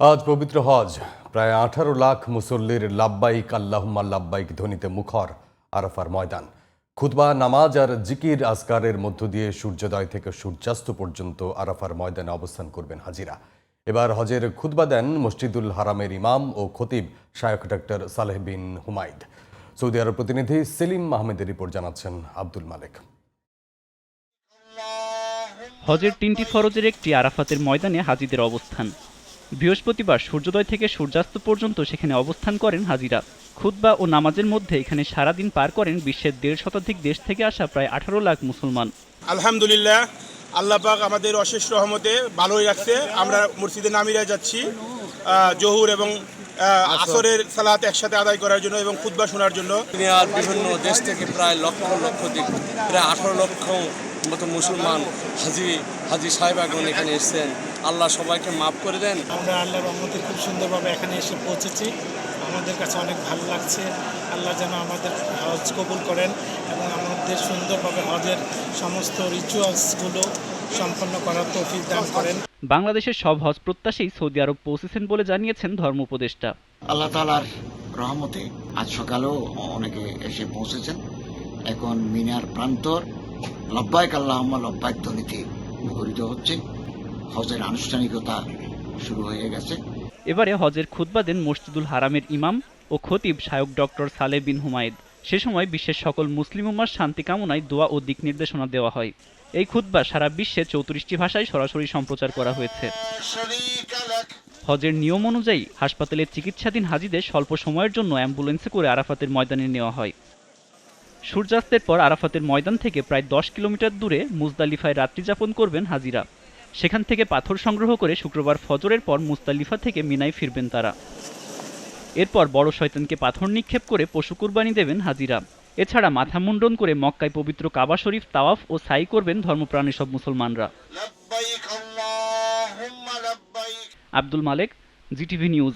আজ পবিত্র হজ। প্রায় 18 লাখ মুসল্লির লাব্বাইক আল্লাহুম্মা লাব্বাইক ধ্বনিতে মুখর আরাফার ময়দান। খুতবা, নামাজ আর জিকির আজকারের মধ্য দিয়ে সূর্যোদয় থেকে সূর্যাস্ত পর্যন্ত আরাফার ময়দানে অবস্থান করবেন হাজিরা। এবার হজের খুতবা দেন মসজিদুল হারামের ইমাম ও খতিব শায়খ ডক্টর সালেহ বিন হুমাইদ। সৌদি আরব প্রতিনিধি সেলিম আহমেদের রিপোর্ট জানাচ্ছেন আব্দুল মালেক। হজের 3টি ফরজের একটি আরাফাতের ময়দানে হাজিদের অবস্থান। বৃহস্পতিবার সূর্যোদয় থেকে সূর্যাস্ত পর্যন্ত সেখানে অবস্থান করেন হাজিরা। খুতবা ও নামাজের মধ্যে এখানে সারাদিন পার করেন বিশ্বের 1.5 শতাধিক দেশ থেকে আসা প্রায় 18 লাখ মুসলমান। আলহামদুলিল্লাহ, আল্লাহ পাক আমাদের অশেষ রহমতে ভালোই রাখছে। আমরা মসজিদে নামিরা যাচ্ছি জহুর এবং আসরের সালাত একসাথে আদায় করার জন্য এবং খুতবা শোনার জন্য। দুনিয়ার বিভিন্ন দেশ থেকে প্রায় লক্ষ লক্ষ প্রায় 18 লক্ষ মতো মুসলমান হাজি সাহেবাগণ এখানে এসেছেন। আল্লাহ সবাইকে মাফ করে দেন। আমরা আল্লাহর রহমতে খুব সুন্দরভাবে এখানে এসে পৌঁছেছি। আমাদের কাছে অনেক ভালো লাগছে। আল্লাহ যেন আমাদের হজ কবুল করেন এবং আমাদের সুন্দরভাবে হজের সমস্ত রিচুয়ালসগুলো সম্পন্ন করার তৌফিক দান করেন। বাংলাদেশের সব হজ প্রত্যাশী সৌদি আরব পৌঁছেছেন বলে জানিয়েছেন ধর্ম উপদেষ্টা। আল্লাহ তাআলার রহমতে আজ সকালেও অনেকে এসে পৌঁছেছেন। এখন মিনার প্রান্তর লব্বাইক আল্লাহুম্মা লব্বাইক ধ্বনিতে মুখরিত হচ্ছে। হজের আনুষ্ঠানিকতা শুরু হয়ে গেছে। এবারে হজের খুতবা দেন মসজিদুল হারামের ইমাম ও খতিব শায়খ ডক্টর সালেহ বিন হুমাইদ। সে সময় বিশ্বের সকল মুসলিম উম্মার শান্তি কামনায় দোয়া ও দিক নির্দেশনা দেওয়া হয়। এই খুতবা সারা বিশ্বে 34টি ভাষায় সরাসরি সম্প্রচার করা হয়েছে। হজের নিয়ম অনুযায়ী হাসপাতালে চিকিৎসাধীন হাজিদের স্বল্প সময়ের জন্য অ্যাম্বুলেন্সে করে আরাফাতের ময়দানে নেওয়া হয়। সূর্যাস্তের পর আরাফাতের ময়দান থেকে প্রায় 10 কিলোমিটার দূরে মুজদালিফায় রাত্রি যাপন করবেন হাজিরা। সেখান থেকে পাথর সংগ্রহ করে শুক্রবার ফজরের পর মুজদালিফা থেকে মিনায় ফিরবেন তারা। এরপর বড় শয়তানকে পাথর নিক্ষেপ করে পশু কুরবানি দেবেন হাজিরা। এছাড়া মাথা মুন্ডন করে মক্কায় পবিত্র কাবা শরীফ তাওয়াফ ও সাই করবেন ধর্মপ্রাণী সব মুসলমানরা। আব্দুল মালেক, জিটিভি নিউজ।